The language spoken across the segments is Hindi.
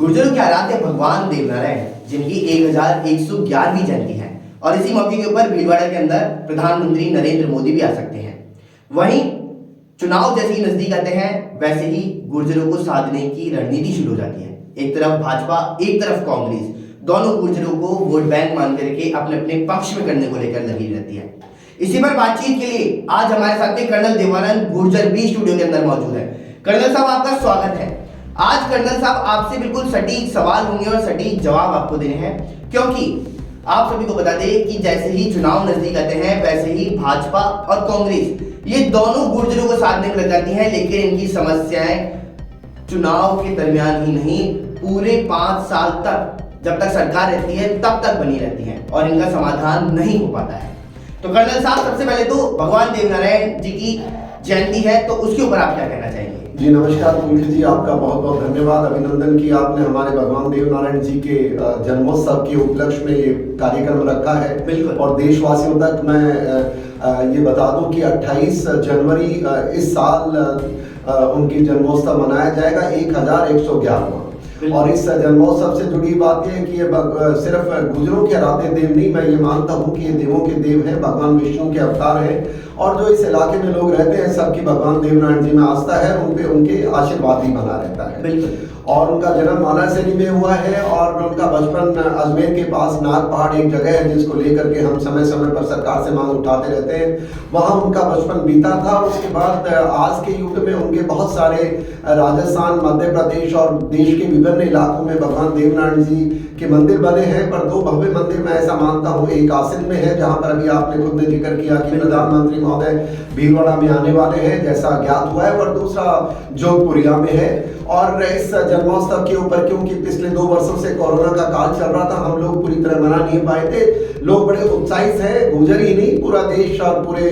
गुर्जरों के आराध्य भगवान देवनारायण जिनकी 1111वीं जयंती है और इसी मौके के ऊपर भीलवाड़ा के अंदर प्रधानमंत्री नरेंद्र मोदी भी आ सकते हैं। वहीं चुनाव जैसे ही नजदीक आते हैं वैसे ही गुर्जरों को साधने की रणनीति शुरू हो जाती है। एक तरफ भाजपा, एक तरफ कांग्रेस, दोनों गुर्जरों को वोट बैंक मान करके अपने अपने पक्ष में करने को लेकर लगी रहती है। इसी पर बातचीत के लिए आज हमारे साथ में कर्नल देवानंद गुर्जर भी स्टूडियो के अंदर मौजूद है। कर्नल साहब, आपका स्वागत है। आज कर्नल साहब आपसे बिल्कुल सटीक सवाल होंगे और सटीक जवाब आपको देने हैं, क्योंकि आप सभी को बता दें कि जैसे ही चुनाव नजदीक आते हैं वैसे ही भाजपा और कांग्रेस ये दोनों गुर्जरों को साधने में लग जाती हैं, लेकिन इनकी समस्याएं चुनाव के दरमियान ही नहीं, पूरे 5 साल तक जब तक सरकार रहती है तब तक बनी रहती है और इनका समाधान नहीं हो पाता है। तो कर्नल साहब, सबसे पहले तो भगवान देवनारायण जी की जयंती है, तो उसके ऊपर आप क्या कहना चाहेंगे? जी नमस्कार पुलकित जी, आपका बहुत बहुत धन्यवाद, अभिनंदन कि आपने हमारे भगवान देवनारायण जी के जन्मोत्सव के उपलक्ष्य में ये कार्यक्रम रखा है। बिल्कुल। और देशवासियों तक मैं ये बता दूं कि 28 जनवरी इस साल उनकी जन्मोत्सव मनाया जाएगा 1111वां। और इस जन्मोत्सव से जुड़ी बात यह है कि ये सिर्फ गुर्जरों के आराध्य देव नहीं, मैं ये मानता हूँ कि ये देवों के देव हैं, भगवान विष्णु के अवतार हैं। और जो इस इलाके में लोग रहते हैं सबकी भगवान देवनारायण जी में आस्था है, उनपे उनके आशीर्वाद ही बना रहता है। बिल्कुल। और उनका जन्म मानासरी में हुआ है और उनका बचपन अजमेर के पास नाग पहाड़ एक जगह है जिसको लेकर के हम समय समय पर सरकार से मांग उठाते रहते हैं, वहाँ उनका बचपन बीता था। उसके बाद आज के युग में उनके बहुत सारे राजस्थान, मध्य प्रदेश और देश के विभिन्न इलाकों में भगवान देवनारायण जी के मंदिर बने हैं। पर 2 भव्य मंदिर मैं ऐसा मानता हूँ, एक आसिन में है जहाँ पर अभी आपने खुद ने जिक्र किया कि प्रधानमंत्री महोदय भीलवाड़ा में आने वाले हैं जैसा ज्ञात हुआ है, और दूसरा जोधपुरिया में है। और इस जन्मोत्सव के ऊपर क्योंकि पिछले 2 वर्षों से कोरोना का काल चल रहा था, हम लोग पूरी तरह मना नहीं पाए थे। लोग बड़े उत्साहित हैं, गुर्जर ही नहीं पूरा देश और पूरे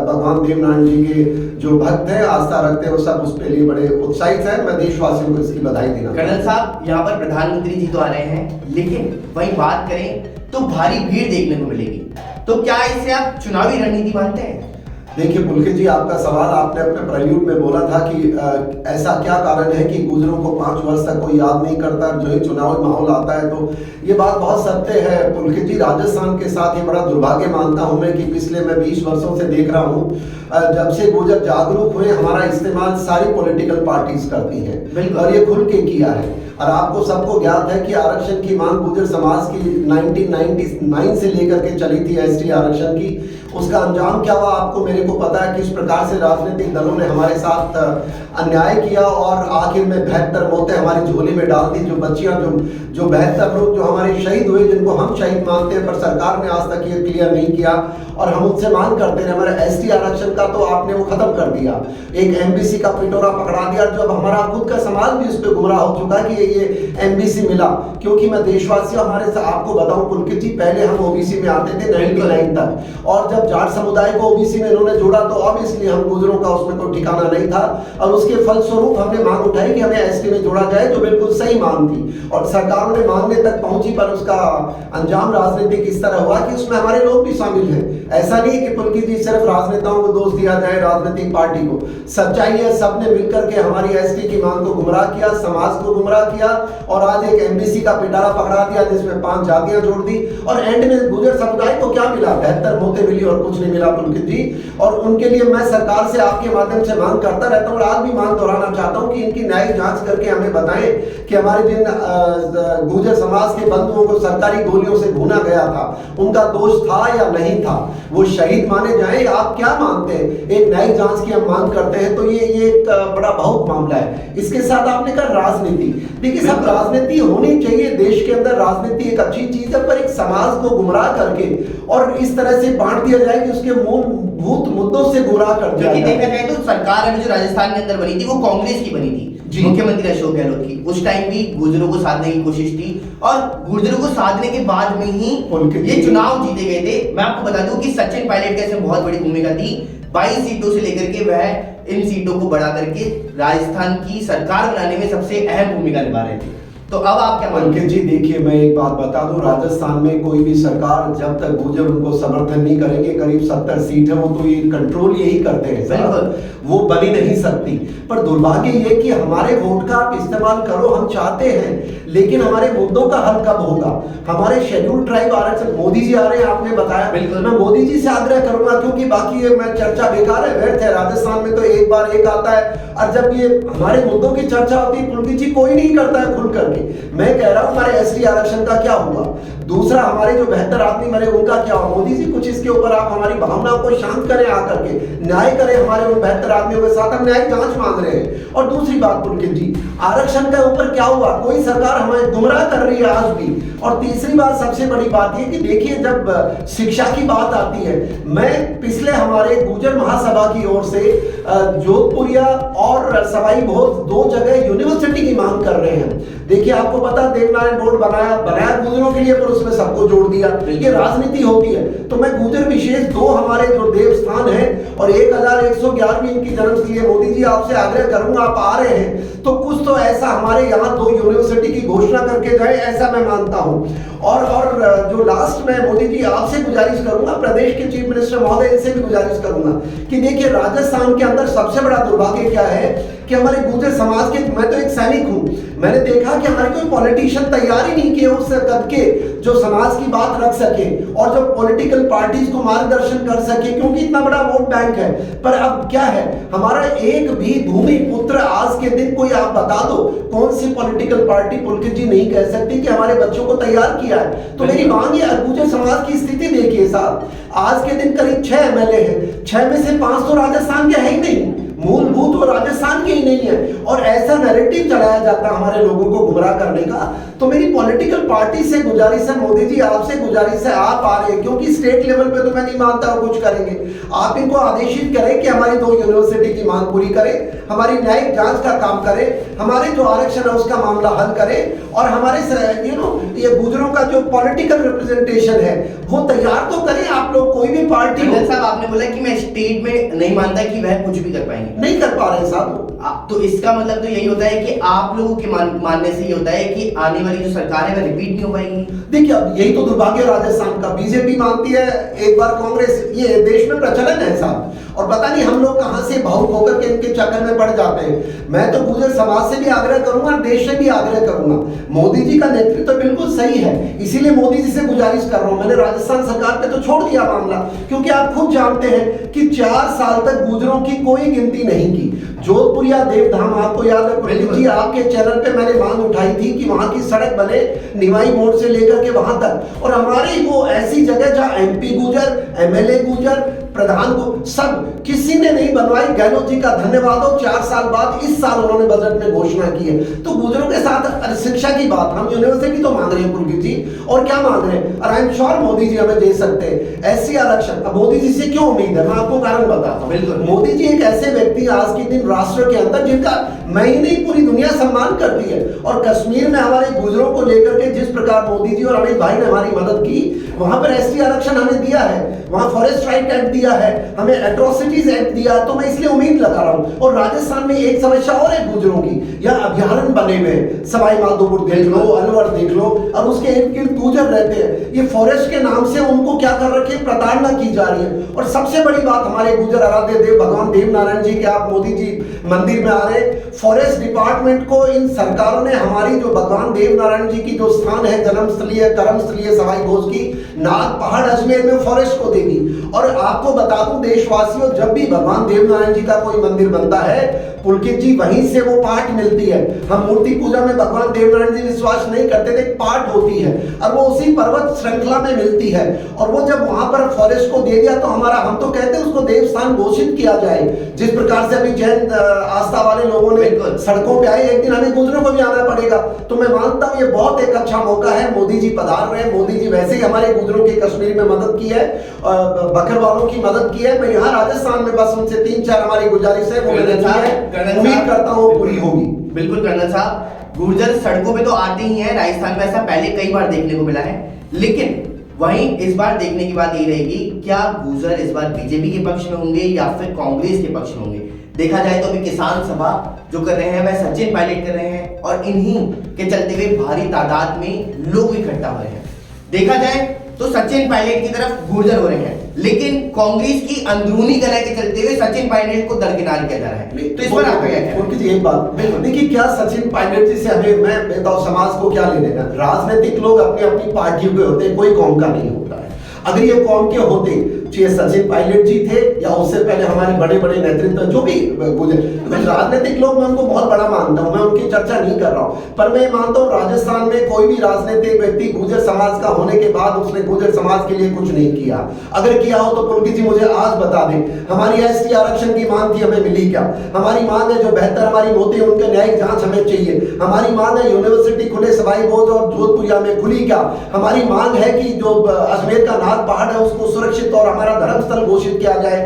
भगवान देवनारायण जी के जो भक्त हैं, आस्था रखते हैं, वो सब उसके लिए बड़े उत्साहित हैं। मैं देशवासियों को इसकी बधाई देना। कर्नल साहब, यहाँ पर प्रधानमंत्री जी तो आ रहे हैं, लेकिन वही बात करें तो भारी भीड़ देखने को मिलेगी, तो क्या इसे आप चुनावी रणनीति मानते हैं? देखिए पुलकित जी, आपका सवाल आपने अपने प्रल्यूड में बोला था कि ऐसा क्या कारण है कि गुर्जरों को 5 वर्ष तक कोई याद नहीं करता, जो ही चुनावी माहौल आता है तो ये बात बहुत सत्य है पुलकित जी। राजस्थान के साथ ये बड़ा दुर्भाग्य मानता हूं मैं कि पिछले मैं 20 वर्षों से देख रहा हूं, जब से गुर्जर जागरूक हुए हमारा इस्तेमाल सारी पॉलिटिकल पार्टीज करती हैं और ये खुल के किया है। और आपको सबको ज्ञात है कि आरक्षण की मांग गुर्जर समाज की 1999 से लेकर के चली थी, एसटी आरक्षण की। उसका अंजाम क्या हुआ आपको मेरे को पता है, किस प्रकार से राजनीतिक दलों ने हमारे साथ अन्याय किया और आखिर में 72 मौतें हमारी झोली में डाल दी। जो बच्चियां, जो 72 लोग जो हमारे शहीद हुए, जिनको हम शहीद मानते हैं, पर सरकार ने आज तक ये क्लियर नहीं किया और हम उनसे मांग करते हैं। हमारे एसटी आरक्षण का तो आपने वो खत्म कर दिया, एक एमबीसी का पिटोरा पकड़ा दिया। जब हमारा खुद का समाज भी इस पे गुमराह हो चुका कि ये एमबीसी मिला, क्योंकि मैं देशवासियों हमारे से आपको बताऊं पुलकित जी, पहले हम ओबीसी में आते थे 99 तक, और जब जाट समुदाय को ओबीसी में इन्होंने जोड़ा तो अब इसलिए हम गुर्जरों का उसमें कोई ठिकाना नहीं था और उसके फलस्वरूप हमने मांग उठाई कि हमें एसटी में जोड़ा जाए, जो बिल्कुल सही मांग थी। और सरकारों ने मांगने तक पहुंची, पर उसका अंजाम राजनीतिक इस तरह हुआ कि उसमें हमारे लोग भी शामिल हैं। ऐसा नहीं कि पुलकित जी सिर्फ राजनेताओं को दोष दिया जाए, राजनीतिक पार्टी को। सच्चाई है, सबने मिलकर के हमारी एसटी की मांग को गुमराह किया, समाज को गुमराह किया और आज एक एमबीसी का पिटारा पकड़ा दिया जिसमें 5 जातियां जोड़ दी। और एंड में गुर्जर समुदाय को क्या मिला? 72 मौतें मिली और कुछ नहीं मिला पुलकित जी। और उनके लिए मैं सरकार से आपके माध्यम से मांग करता रहता हूँ और आज भी मांग दोहराना चाहता हूँ कि इनकी न्यायिक जांच करके हमें बताएं कि हमारे जिन गुर्जर समाज के बंधुओं को सरकारी गोलियों से भूना गया था, उनका दोष था या नहीं था, वो शहीद माने जाएं। आप क्या मानते हैं? एक न्यायिक जांच की हम मांग करते हैं, तो ये एक बड़ा बहुत मामला है। इसके साथ आपने कहा राजनीति, देखिए सब राजनीति होनी चाहिए, देश के अंदर राजनीति एक अच्छी चीज है, पर एक समाज को गुमराह करके और इस तरह से बांट दिया जाए कि उसके मूलभूत मुद्दों से गुमराह कर दिया जाए। देखा जाए तो सरकार अभी जो राजस्थान के अंदर बनी थी वो कांग्रेस की बनी थी, मुख्यमंत्री अशोक गहलोत की। उस टाइम भी गुर्जरों को साधने की कोशिश थी और गुर्जरों को साधने के बाद में ही ये चुनाव जीते गए थे। मैं आपको बता दूं कि सचिन पायलट की इसमें बहुत बड़ी भूमिका थी। 22 सीटों से लेकर के वह इन सीटों को बढ़ा करके राजस्थान की सरकार बनाने में सबसे अहम भूमिका निभा रहे थे। तो अब आप क्या मानते अंकित जी देखिए, मैं एक बात बता दूं, राजस्थान में कोई भी सरकार जब तक गुर्जर उनको समर्थन नहीं करेंगे, करीब 70 सीट है, वो तो ये कंट्रोल यही करते हैं साहब, वो बन ही नहीं सकती। पर दुर्भाग्य ये कि हमारे वोट का आप इस्तेमाल करो, हम चाहते हैं, लेकिन हमारे मुद्दों का हल कब होगा? हमारे शेड्यूल ट्राइब आरक्षण, मोदी जी आ रहे हैं, आपने बताया, मैं मोदी जी से आग्रह करूंगा, क्योंकि बाकी ये मैं चर्चा बेकार है, व्यर्थ है। राजस्थान में तो एक बार एक आता है, और जब ये हमारे मुद्दों की चर्चा होती है, पुलकित जी कोई नहीं करता है खुल करके। मैं कह रहा हूं हमारे एसटी आरक्षण का क्या हुआ? दूसरा, हमारे जो 72 आदमी मरे उनका क्या हुआ? मोदी जी कुछ इसके ऊपर आप हमारी भावनाओं को शांत करें, आकर के न्याय करें हमारे उन 72 आदमियों के साथ, हम न्याय जांच मांग रहे हैं। और दूसरी बात पुलकित जी, आरक्षण के ऊपर क्या हुआ? कोई सरकार हमें गुमराह कर रही है आज भी। और तीसरी बात, सबसे बड़ी बात ये कि देखिए, जब शिक्षा की बात आती है, मैं पिछले हमारे गुर्जर महासभा की ओर से जोधपुरिया और सवाई भोज 2 जगह यूनिवर्सिटी की मांग कर रहे हैं। देखिए, आपको पता, देवनारायण बोर्ड बनाया गुर्जरों के लिए, पर उसमें सबको जोड़ दिया, ये राजनीति होती है। तो मैं गुर्जर विशेष 2 हमारे जो देव स्थान है और 1111वीं इनकी जन्मस्थली है, मोदी जी आपसे आग्रह करूंगा, आप आ रहे हैं तो कुछ तो ऐसा हमारे यहाँ 2 यूनिवर्सिटी की घोषणा करके जाए, ऐसा मैं मानता हूँ। और जो लास्ट में मोदी जी आपसे गुजारिश करूंगा, प्रदेश के चीफ मिनिस्टर महोदय, इनसे भी गुजारिश करूंगा कि देखिए, राजस्थान के अंदर सबसे बड़ा दुर्भाग्य क्या है कि हमारे गुर्जर समाज के, मैं तो एक सैनिक हूं, मैंने देखा कि हमारे कोई पॉलिटिशियन तैयार ही नहीं किए उस कद के जो समाज की बात रख सके और जो पॉलिटिकल पार्टीज को मार्गदर्शन कर सके, क्योंकि इतना बड़ा वोट बैंक है। पर अब क्या है, हमारा एक भी भूमि पुत्र आज के दिन कोई आप बता दो कौन सी पॉलिटिकल पार्टी पुलकित जी नहीं कह सकती कि हमारे बच्चों को तैयार किया है। तो मेरी मांग है, गुर्जर समाज की स्थिति देखिए साहब, आज के दिन करीब 6 एमएलए हैं, 6 में से 5 तो राजस्थान के है ही नहीं, मूलभूत वो राजस्थान के ही नहीं है, और ऐसा नैरेटिव चलाया जाता है हमारे लोगों को गुमराह करने का। तो मेरी पॉलिटिकल पार्टी से गुजारिश है, मोदी जी आपसे गुजारिश है, आप आ रहे हैं, क्योंकि स्टेट लेवल पे तो मैं नहीं मानता वो कुछ करेंगे, आप इनको आदेशित करें कि हमारी 2 यूनिवर्सिटी की मांग पूरी करें, हमारी न्यायिक जांच का काम करें, हमारे जो आरक्षण है उसका मामला हल करें, और हमारे ये गुर्जरों का जो पॉलिटिकल रिप्रेजेंटेशन है वो तैयार तो करें आप लोग, कोई भी पार्टी। साहब, आपने बोला कि मैं स्टेट में नहीं मानता कि वह कुछ भी कर पाएंगे, नहीं कर पा रहे साहब, तो इसका मतलब तो यही होता है कि आप लोगों के मानने से ये होता है कि आने वाली जो सरकार है वह रिपीट नहीं हो पाएगी। देखिए, अब यही तो दुर्भाग्य राजस्थान का, बीजेपी मानती है, एक बार कांग्रेस, ये देश में प्रचलन है साहब, और पता नहीं हम लोग कहां से भावुक होकर के इनके चक्कर में पड़ जाते हैं। मैं तो गुर्जर समाज से भी आग्रह करूंगा, देश से भी आग्रह करूंगा, मोदी जी का नेतृत्व तो बिल्कुल सही है, इसीलिए मोदी जी से गुजारिश कर रहा हूं। मैंने राजस्थान सरकार पे तो छोड़ दिया मामला, क्योंकि आप खुद जानते हैं कि 4 साल तक गुर्जरों की कोई गिनती नहीं की। जोधपुरिया देवधाम, आपको याद है पुलकित जी, आपके चैनल पे मैंने मांग उठाई थी कि वहां की सड़क बने, निवाई मोड़ से लेकर के वहां तक, और हमारी वो ऐसी जगह जहां एमपी गुर्जर, एमएलए गुर्जर, प्रधान को सब किसी ने नहीं बनवाई। गहलोत जी का धन्यवाद हो, 4 साल बाद इस साल उन्होंने बजट में घोषणा की है। तो गुर्जरों के साथ शिक्षा की बात, हम यूनिवर्सिटी तो मांग रहे हैं पुलकित जी, और क्या मांग रहे हैं, और I am sure Modi ji हमें दे सकते हैं एससी आरक्षण। अब मोदी जी से क्यों उम्मीद है, मैं आपको कारण बताता हूँ। मोदी जी एक ऐसे व्यक्ति आज के दिन राष्ट्र के अंदर जिनका मैं ही नहीं पूरी दुनिया सम्मान करती है, और कश्मीर में हमारे गुर्जरों को लेकर के जिस प्रकार मोदी जी और अमित भाई ने हमारी मदद की, वहां पर एसटी आरक्षण हमें दिया है, वहां फॉरेस्ट राइट एक्ट दिया है, हमें एट्रोसिटीज एक्ट दिया, तो मैं इसलिए उम्मीद लगा रहा हूं। और राजस्थान में एक समस्या और है गुर्जरों की, यहाँ अभ्यारण्य बने हुए, सवाई माधोपुर देख लो, अलवर देख लो, और उसके इर्द गिर्द गुर्जर रहते हैं, ये फॉरेस्ट के नाम से उनको क्या कर रखे, प्रताड़ना की जा रही है। और सबसे बड़ी बात, हमारे गुर्जर आराध्य देव भगवान देव नारायण जी के आप मोदी जी मंदिर में आ रहे, फॉरेस्ट डिपार्टमेंट को इन सरकारों ने हमारी जो भगवान देव नारायण जी की जो स्थान है, जन्मस्थलीय कर्मस्थलीय सवाई भोज की, नाग पहाड़ अजमेर में फॉरेस्ट को दे दी। और आपको बता दूं देशवासियों, जब भी भगवान देव नारायण जी का कोई मंदिर बनता है पुलकित जी, वहीं से वो पाठ मिलती है। हम मूर्ति पूजा में भगवान देव नारायण जी विश्वास नहीं करते थे, पाठ होती है और वो उसी पर्वत श्रृंखला में मिलती है। और वो जब वहां पर फॉरेस्ट को दे दिया तो हमारा, हम तो कहते हैं उसको देव स्थान घोषित किया जाए, जिस प्रकार से अभी जैन आस्था वाले लोगों ने सड़कों पे आए, एक दिन हमें गुर्जरों को भी आना पड़ेगा। तो मैं मानता हूं ये बहुत एक अच्छा मौका है, मोदी जी पधार रहे हैं। मोदी जी वैसे ही हमारे गुर्जरों की कश्मीर में मदद की है, बकरवालों की मदद की है। मैं यहाँ राजस्थान में बस उनसे 3-4 हमारी गुजारिश है, वो मैंने की है, उम्मीद करता हूँ पूरी होगी। बिल्कुल कर्नल साहब, गुर्जर सड़कों पे तो आते ही हैं, राजस्थान में ऐसा पहले कई बार देखने को मिला है, लेकिन वहीं इस बार देखने की बात यही रहेगी, क्या गुर्जर इस बार बीजेपी के पक्ष में होंगे या फिर कांग्रेस के पक्ष में होंगे। देखा जाए तो अभी किसान सभा जो कर रहे हैं वह सचिन पायलट कर रहे हैं और इन्हीं के चलते हुए भारी तादाद में लोग इकट्ठा हो रहे हैं। देखा जाए तो सचिन पायलट की तरफ गुर्जर हो रहे हैं, लेकिन कांग्रेस की अंदरूनी कलह के चलते हुए सचिन पायलट को दरकिनार किया जा रहा है। तो इस पर आपका क्या कहना है? एक बात बिल्कुल देखिए, क्या सचिन पायलट जी से हमें मैं बताऊं समाज को क्या लेने देना। राजनीतिक लोग अपनी अपनी पार्टियों के होते हैं, कोई कौम का नहीं होता है। अगर ये कौम के होते, चाहे सचिन पायलट जी थे या उससे पहले हमारे बड़े बड़े नेतृत्व जो भी गुजरे, राजनीतिक लोग मैं उनको बहुत बड़ा मानता हूं, मैं उनकी चर्चा नहीं कर रहा हूं, पर मैं मानता हूं राजस्थान में कोई भी राजनीतिक व्यक्ति गुर्जर समाज का होने के बाद उसने गुर्जर समाज के लिए कुछ नहीं किया। अगर किया हो तो पुलकित जी मुझे आज बता दें। हमारी एसटी आरक्षण की मांग थी, हमें मिली क्या? हमारी मांग है जो बेहतर हमारी होती है उनके न्यायिक जांच हमें चाहिए। हमारी मांग है यूनिवर्सिटी खुले सवाई बोझ और जोधपुरिया में खुली क्या? हमारी मांग है कि जो अजमेर का नाग पहाड़ है उसको सुरक्षित और हमारा धर्मस्थल घोषित किया जाए,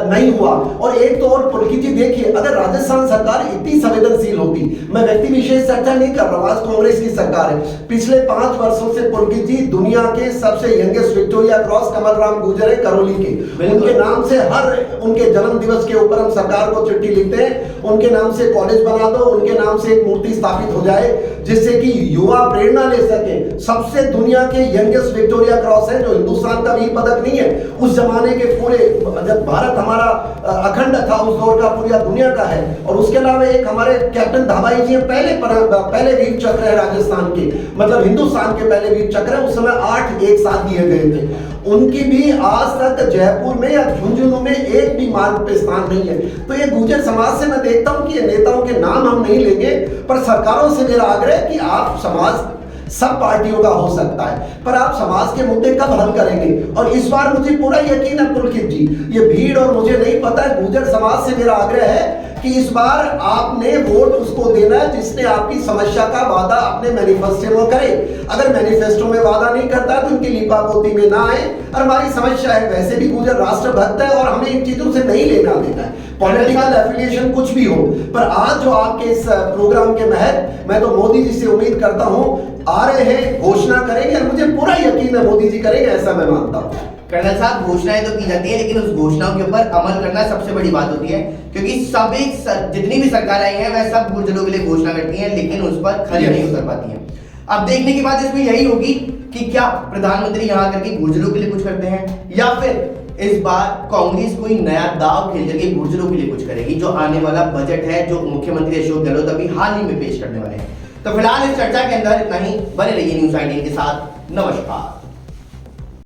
नहीं हुआ। और एक तो और पुलकित जी देखिए, अगर राजस्थान सरकार इतनी संवेदनशील होती, मैं व्यक्ति विशेष चर्चा नहीं कर रहा हूं, आज कांग्रेस की सरकार है, पिछले 5 वर्षों से पुलकित जी दुनिया के सबसे यंगेस्ट विक्टोरिया क्रॉस कमल राम गुर्जर है करौली के, उनके नाम से हर उनके जन्म दिवस के ऊपर हम सरकार को चिट्ठी लिखते हैं, उनके नाम से कॉलेज बना दो, उनके नाम से एक मूर्ति स्थापित हो जाए जिससे कि युवा प्रेरणा ले सके। सबसे दुनिया के यंगेस्ट विक्टोरिया क्रॉस है जो हिंदुस्तान का वीर पदक नहीं है, उस जमाने के पूरे जब भारत हमारा अखंड था उस दौर का पूरी दुनिया का है। और उसके अलावा एक हमारे कैप्टन धाबाई जी पहले वीर चक्र है राजस्थान के, मतलब हिंदुस्तान के पहले वीर चक्र है, उस समय 8 एक साथ दिए गए थे। उनकी भी आज तक जयपुर में या झुंझुनू में एक भी मार्ग पे स्थान नहीं है। तो ये गुर्जर समाज से मैं देखता हूं कि ये नेताओं के नाम हम नहीं लेंगे, पर सरकारों से मेरा आग्रह है कि आप समाज सब पार्टियों का हो सकता है, पर आप समाज के मुद्दे कब हल करेंगे? और इस बार मुझे पूरा यकीन है पुलकित जी, ये भीड़ और मुझे नहीं पता है, गुर्जर समाज से मेरा आग्रह है कि इस बार आपने वोट उसको देना है जिसने आपकी समस्या का वादा अपने मैनिफेस्टो में करे। अगर मैनिफेस्टो में वादा नहीं करता है तो उनकी लीपापोती में ना आए। और हमारी समस्या है, वैसे भी गुर्जर राष्ट्रभक्त है और हमें इन चीजों से नहीं लेना देना है, पॉलिटिकल एफिलिएशन कुछ भी हो। पर आज जो आपके इस प्रोग्राम के महत्व, मैं तो मोदी जी से उम्मीद करता हूं आ रहे हैं, घोषणा करेंगे और मुझे पूरा यकीन है मोदी जी करेंगे, ऐसा मैं मानता हूं। कर्नल साहब, घोषणाएं तो की जाती है लेकिन उस घोषणाओं के ऊपर अमल करना सबसे बड़ी बात होती है, क्योंकि जितनी भी सरकार आई है वह सब गुर्जरों के लिए घोषणा करती हैं लेकिन उस पर खरी नहीं उतर पाती हैं। अब देखने की बात इसमें यही होगी कि क्या प्रधानमंत्री यहाँ आकर के गुर्जरों के लिए कुछ करते हैं या फिर इस बार कांग्रेस कोई नया दाव खेल करके गुर्जरों के लिए कुछ करेगी। जो आने वाला बजट है जो मुख्यमंत्री अशोक गहलोत अभी हाल ही में पेश करने वाले हैं। तो फिलहाल इस चर्चा के अंदर इतना ही। बने रहिए न्यूज़ 18 के साथ। नमस्कार।